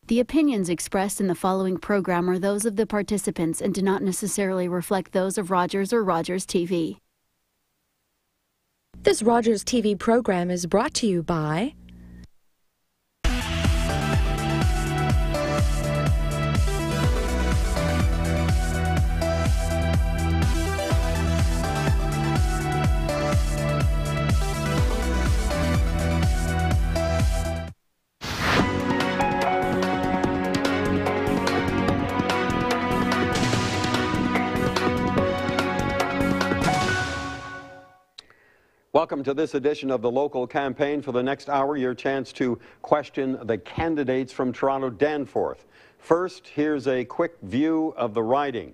The opinions expressed in the following program are those of the participants and do not necessarily reflect those of Rogers or Rogers TV. This Rogers TV program is brought to you by Welcome to this edition of the local campaign. For the next hour, your chance to question the candidates from Toronto Danforth. First, here's a quick view of the riding.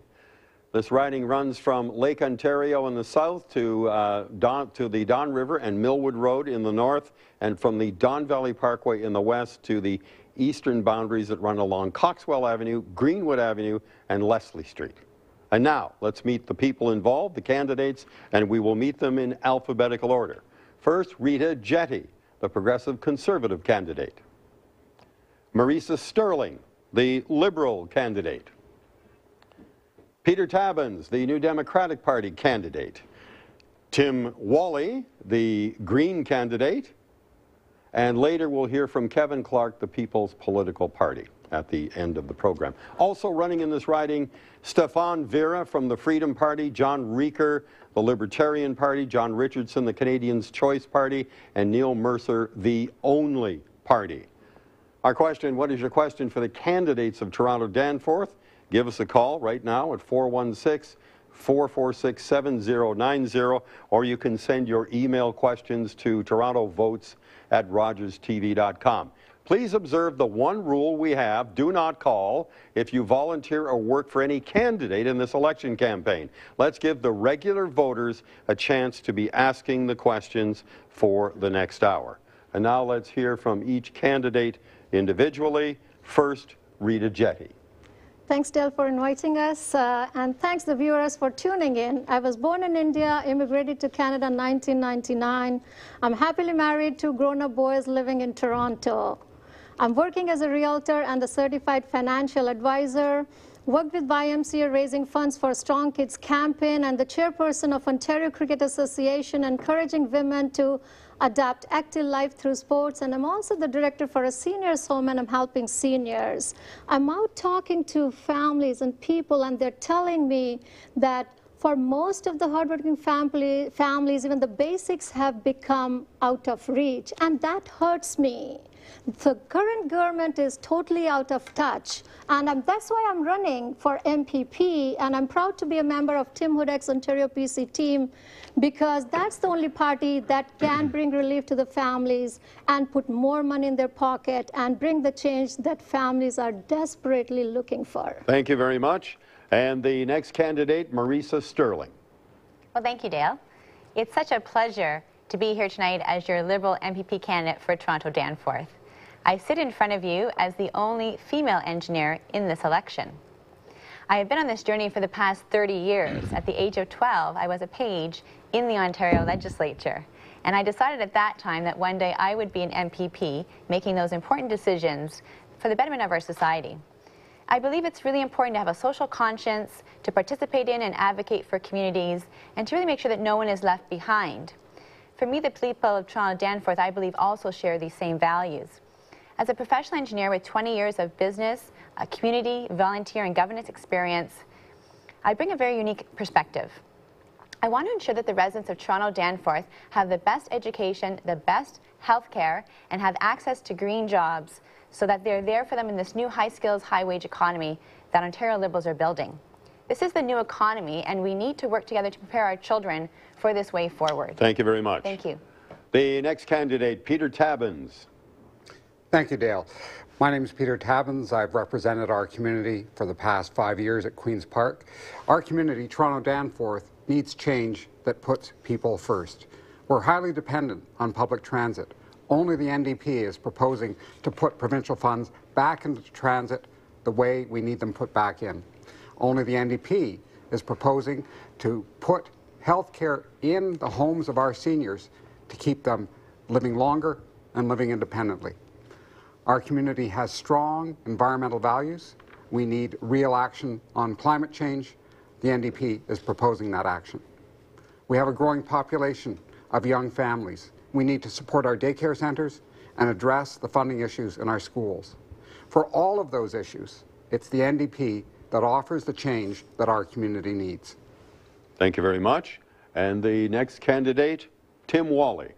This riding runs from Lake Ontario in the south to the Don River and Millwood Road in the north, and from the Don Valley Parkway in the west to the eastern boundaries that run along Coxwell Avenue, Greenwood Avenue, and Leslie Street. And now, let's meet the people involved, the candidates, and we will meet them in alphabetical order. First, Rita Jetty, the Progressive Conservative candidate. Marisa Sterling, the Liberal candidate. Peter Tabuns, the New Democratic Party candidate. Tim Wally, the Green candidate. And later we'll hear from Kevin Clark, the People's Political Party, at the end of the program. Also running in this riding, Stefan Vera from the Freedom Party, John Reeker, the Libertarian Party, John Richardson, the Canadians' Choice Party, and Neil Mercer, the Only Party. Our question, what is your question for the candidates of Toronto Danforth? Give us a call right now at 416-446-7090, or you can send your email questions to torontovotes@rogerstv.com. Please observe the one rule we have: do not call if you volunteer or work for any candidate in this election campaign. Let's give the regular voters a chance to be asking the questions for the next hour. And now let's hear from each candidate individually. First, Rita Jetty. Thanks, Dale, for inviting us, and thanks the viewers for tuning in. I was born in India, immigrated to Canada in 1999. I'm happily married to grown-up boys living in Toronto. I'm working as a realtor and a certified financial advisor, worked with YMCA raising funds for Strong Kids campaign, and the chairperson of Ontario Cricket Association, encouraging women to adapt active life through sports. And I'm also the director for a seniors home, and I'm helping seniors. I'm out talking to families and people, and they're telling me that for most of the hardworking families, even the basics have become out of reach, and that hurts me. The current government is totally out of touch, and that's why I'm running for MPP, and I'm proud to be a member of Tim Hudek's Ontario PC team, because that's the only party that can bring relief to the families and put more money in their pocket and bring the change that families are desperately looking for. Thank you very much. And the next candidate, Marisa Sterling. Well, thank you, Dale. It's such a pleasure to be here tonight as your Liberal MPP candidate for Toronto Danforth. I sit in front of you as the only female engineer in this election. I have been on this journey for the past 30 years. At the age of 12, I was a page in the Ontario legislature, and I decided at that time that one day I would be an MPP making those important decisions for the betterment of our society. I believe it's really important to have a social conscience, to participate in and advocate for communities, and to really make sure that no one is left behind. For me, the people of Toronto Danforth, I believe, also share these same values. As a professional engineer with 20 years of business, community, volunteer, and governance experience, I bring a very unique perspective. I want to ensure that the residents of Toronto Danforth have the best education, the best health care, and have access to green jobs so that they're there for them in this new high-skills, high-wage economy that Ontario Liberals are building. This is the new economy, and we need to work together to prepare our children for this way forward. Thank you very much. Thank you. The next candidate, Peter Tabuns. Thank you, Dale. My name is Peter Tabuns. I've represented our community for the past 5 years at Queen's Park. Our community, Toronto Danforth, needs change that puts people first. We're highly dependent on public transit. Only the NDP is proposing to put provincial funds back into transit the way we need them put back in. Only the NDP is proposing to put health care in the homes of our seniors to keep them living longer and living independently. Our community has strong environmental values. We need real action on climate change. The NDP is proposing that action. We have a growing population of young families. We need to support our daycare centres and address the funding issues in our schools. For all of those issues, it's the NDP that offers the change that our community needs. Thank you very much. And the next candidate, Tim Wally.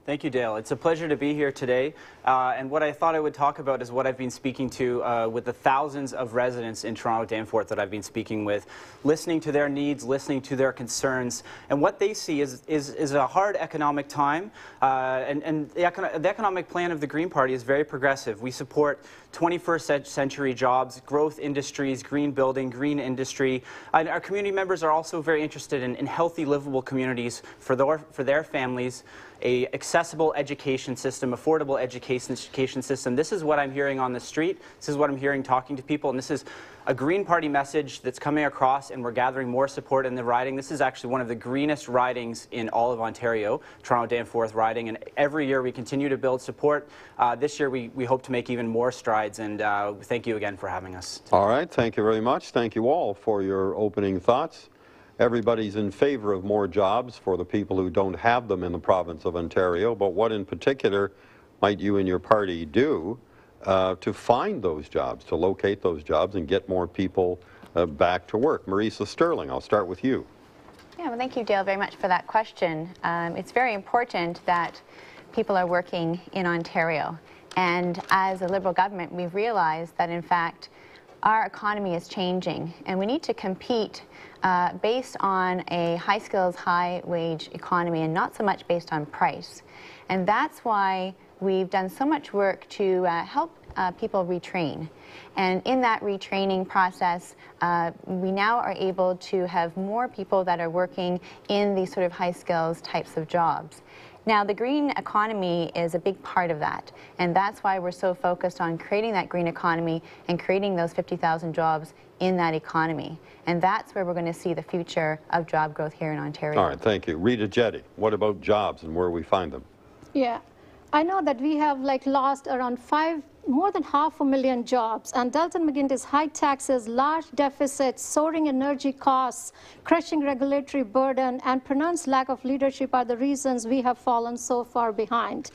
Thank you, Dale. It's a pleasure to be here today. And what I thought I would talk about is what I've been speaking to with the thousands of residents in Toronto Danforth that I've been speaking with, listening to their needs, listening to their concerns. And what they see is a hard economic time. And the economic plan of the Green Party is very progressive. We support 21st century jobs, growth industries, green building, green industry. And our community members are also very interested in healthy, livable communities for their families, a accessible education system, affordable education system. This is what I'm hearing on the street. This is what I'm hearing talking to people. And this is a Green Party message that's coming across, and we're gathering more support in the riding. This is actually one of the greenest ridings in all of Ontario, Toronto Danforth riding. And every year we continue to build support. This year we hope to make even more strides. And thank you again for having us today. All right. Thank you very much. Thank you all for your opening thoughts. Everybody's in favor of more jobs for the people who don't have them in the province of Ontario, but what in particular might you and your party do to find those jobs, to locate those jobs and get more people back to work? Marisa Sterling, I'll start with you. Yeah, well, thank you, Dale, very much for that question. It's very important that people are working in Ontario. And as a Liberal government, we've realized that, in fact, our economy is changing, and we need to compete based on a high-skills, high-wage economy and not so much based on price. And that's why we've done so much work to help people retrain. And in that retraining process, we now are able to have more people that are working in these sort of high-skills types of jobs. Now, the green economy is a big part of that, and that's why we're so focused on creating that green economy and creating those 50,000 jobs in that economy. And that's where we're going to see the future of job growth here in Ontario. All right, thank you. Rita Jetty, what about jobs and where we find them? Yeah, I know that we have lost around more than 500,000 jobs, and Dalton McGuinty's high taxes, large deficits, soaring energy costs, crushing regulatory burden, and pronounced lack of leadership are the reasons we have fallen so far behind.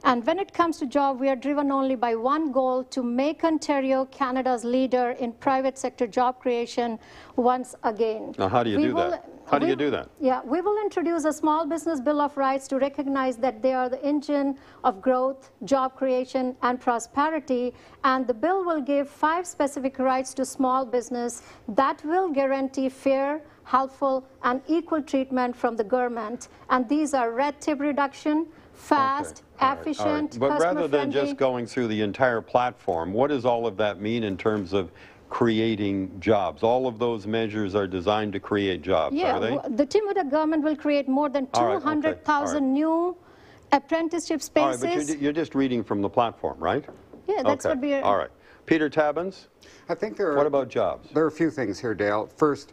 And when it comes to job, we are driven only by one goal: to make Ontario Canada's leader in private sector job creation once again. Now, how do you do that? How do you do that? Yeah, we will introduce a small business bill of rights to recognize that they are the engine of growth, job creation, and prosperity. And the bill will give 5 specific rights to small business that will guarantee fair, helpful, and equal treatment from the government. And these are red tape reduction, fast, efficient, But rather than customer-friendly. just going through the entire platform, what does all of that mean in terms of creating jobs? All of those measures are designed to create jobs, are they? The Timuda government will create more than 200,000 new apprenticeship spaces. All right, but you're just reading from the platform, right? Yeah, that's what we are. All right. Peter Tabbins, I think there are, what about jobs? There are a few things here, Dale. First,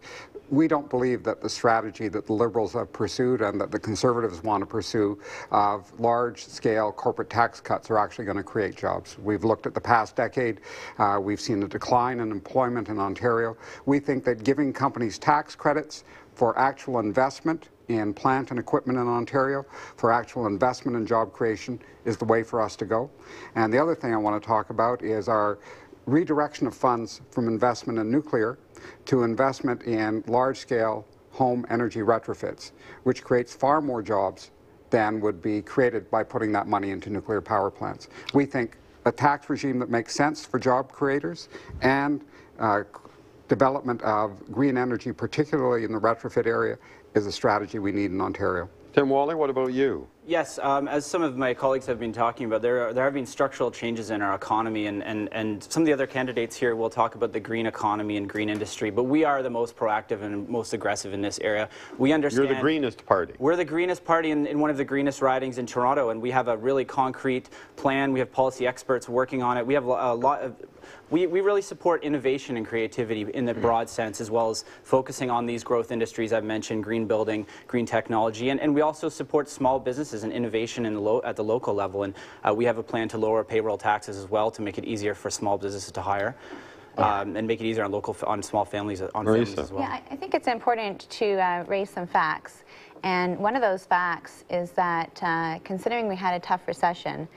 we don't believe that the strategy that the Liberals have pursued and that the Conservatives want to pursue of large-scale corporate tax cuts are actually going to create jobs. We've looked at the past decade. We've seen a decline in employment in Ontario. We think that giving companies tax credits for actual investment in plant and equipment in Ontario, for actual investment in job creation, is the way for us to go. And the other thing I want to talk about is our redirection of funds from investment in nuclear to investment in large-scale home energy retrofits, which creates far more jobs than would be created by putting that money into nuclear power plants. We think a tax regime that makes sense for job creators and development of green energy, particularly in the retrofit area, is a strategy we need in Ontario. Tim Wally, what about you? Yes, as some of my colleagues have been talking about, there have been structural changes in our economy, and some of the other candidates here will talk about the green economy and green industry, but we are the most proactive and most aggressive in this area. We understand... You're the greenest party. We're the greenest party in one of the greenest ridings in Toronto, and we have a really concrete plan. We have policy experts working on it. We have a lot of we really support innovation and creativity in the broad sense, as well as focusing on these growth industries I've mentioned, green building, green technology, and we also support small businesses and innovation at the local level, and we have a plan to lower payroll taxes as well to make it easier for small businesses to hire. And make it easier on small families, families as well. Yeah, I think it's important to raise some facts. And one of those facts is that considering we had a tough recession,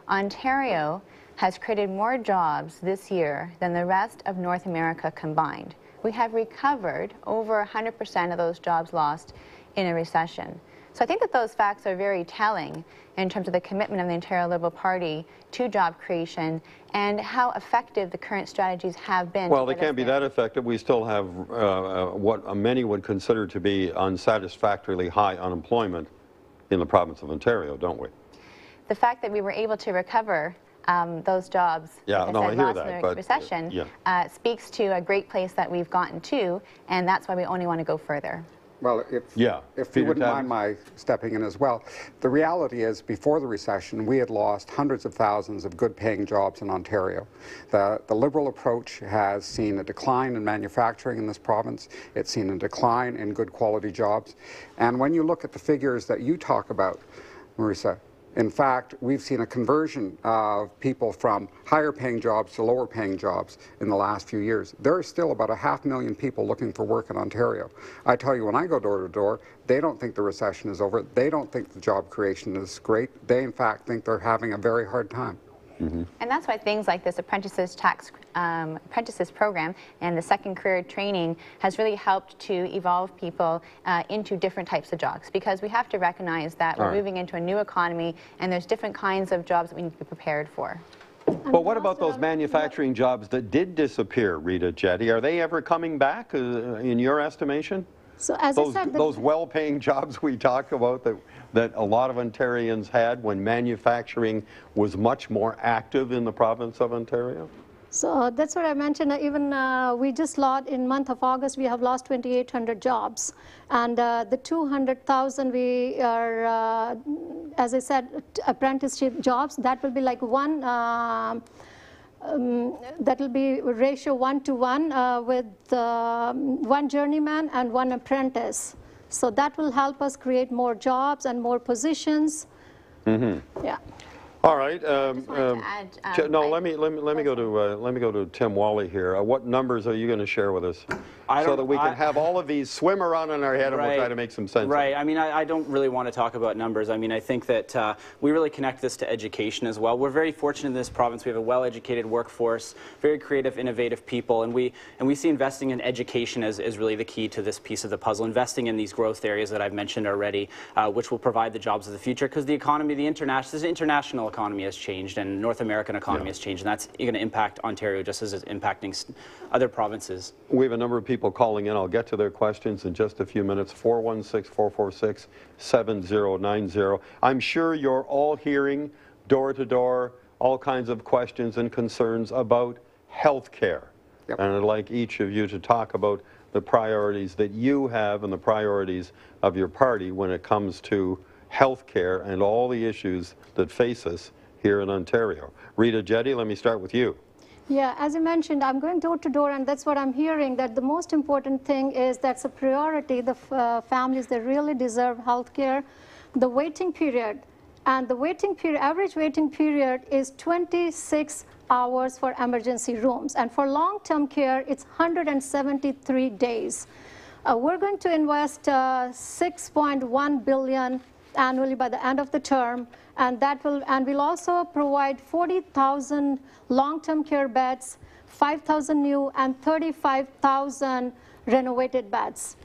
Ontario has created more jobs this year than the rest of North America combined. We have recovered over 100% of those jobs lost in a recession. So I think that those facts are very telling in terms of the commitment of the Ontario Liberal Party to job creation and how effective the current strategies have been. Well, they can't be that effective. We still have what many would consider to be unsatisfactorily high unemployment in the province of Ontario, don't we? The fact that we were able to recover those jobs, yeah, like no, I said, I hear lost that, in the but, recession, speaks to a great place that we've gotten to, and that's why we only want to go further. Well, if you wouldn't mind my stepping in as well, the reality is before the recession, we had lost hundreds of thousands of good-paying jobs in Ontario. The Liberal approach has seen a decline in manufacturing in this province. It's seen a decline in good quality jobs. And when you look at the figures that you talk about, Marisa, in fact, we've seen a conversion of people from higher paying jobs to lower paying jobs in the last few years. There are still about 500,000 people looking for work in Ontario. I tell you, when I go door to door, they don't think the recession is over. They don't think the job creation is great. They, in fact, think they're having a very hard time. And that's why things like this apprentices program and the second career training has really helped to evolve people into different types of jobs, because we have to recognize that we're moving into a new economy and there's different kinds of jobs that we need to be prepared for. But what about those manufacturing jobs that did disappear, Rita Jetty? Are they ever coming back in your estimation? So as I said, those well-paying jobs we talk about that a lot of Ontarians had when manufacturing was much more active in the province of Ontario? So that's what I mentioned. Even we just lost, in month of August, we have lost 2,800 jobs. And the 200,000 we are, as I said, apprenticeship jobs, that will be like one, that will be ratio 1-to-1 with one journeyman and one apprentice. So that will help us create more jobs and more positions. Yeah. All right. No, let me go to Tim Wally here. What numbers are you going to share with us, so that we can have all of these swim around in our head and we'll try to make some sense. Right. I mean, I don't really want to talk about numbers. I mean, I think that we really connect this to education as well. We're very fortunate in this province. We have a well-educated workforce, very creative, innovative people, and we see investing in education as really the key to this piece of the puzzle. Investing in these growth areas that I've mentioned already, which will provide the jobs of the future, because the economy, the international economy has changed, and North American economy has changed, and that's going to impact Ontario just as it's impacting other provinces. We have a number of people calling in. I'll get to their questions in just a few minutes. 416-446-7090. I'm sure you're all hearing door to door all kinds of questions and concerns about health care. And I'd like each of you to talk about the priorities that you have and the priorities of your party when it comes to health care and all the issues that face us here in Ontario. Rita Jetty, let me start with you. Yeah, as you mentioned, I'm going door to door, and that's what I'm hearing, that the most important thing is that's a priority. The families, they really deserve health care. The waiting period, and the waiting period, average waiting period is 26 hours for emergency rooms. And for long-term care, it's 173 days. We're going to invest $6.1 billion annually by the end of the term, and we'll also provide 40,000 long-term care beds, 5,000 new, and 35,000 renovated beds.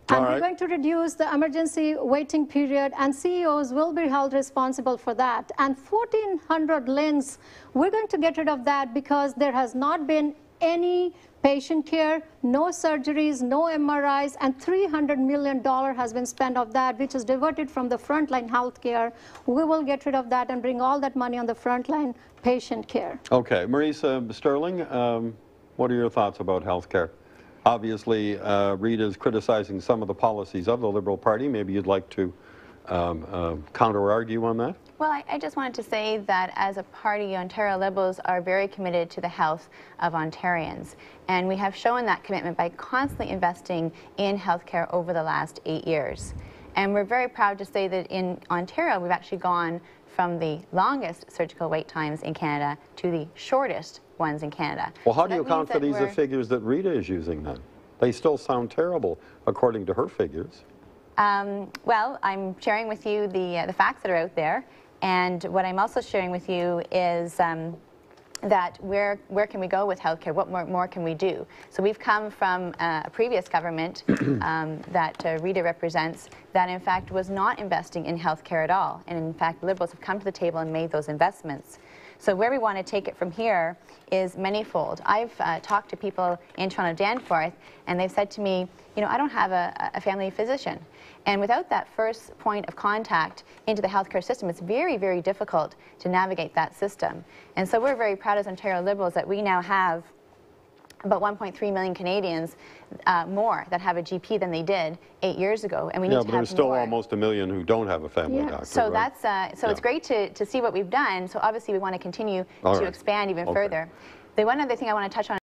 And we're going to reduce the emergency waiting period, and CEOs will be held responsible for that. And 1,400 LHINs, we're going to get rid of that because there has not been any patient care, no surgeries, no MRIs, and $300 million has been spent of that, which is diverted from the frontline health care. We will get rid of that and bring all that money on the frontline patient care. Okay, Marisa Sterling, what are your thoughts about health care? Obviously, Rita is criticizing some of the policies of the Liberal Party. Maybe you'd like to counter-argue on that? Well, I just wanted to say that as a party, Ontario Liberals are very committed to the health of Ontarians. And we have shown that commitment by constantly investing in healthcare over the last 8 years. And we're very proud to say that in Ontario, we've actually gone from the longest surgical wait times in Canada to the shortest ones in Canada. Well, how do you account for these figures that Rita is using then? They still sound terrible according to her figures. Well, I'm sharing with you the facts that are out there. And what I'm also sharing with you is that where can we go with healthcare? What more can we do? So we've come from a previous government that Rita represents that in fact was not investing in healthcare at all. And in fact, Liberals have come to the table and made those investments. So where we want to take it from here is manyfold. I've talked to people in Toronto Danforth, and they've said to me, you know, I don't have a family physician. And without that first point of contact into the healthcare system, it's very, very difficult to navigate that system. And so we're very proud as Ontario Liberals that we now have about 1.3 million Canadians more that have a GP than they did 8 years ago, and we need to have more. Yeah, but there's still almost 1 million who don't have a family doctor. So right? that's it's great to see what we've done. So obviously we want to continue to expand even further. The one other thing I want to touch on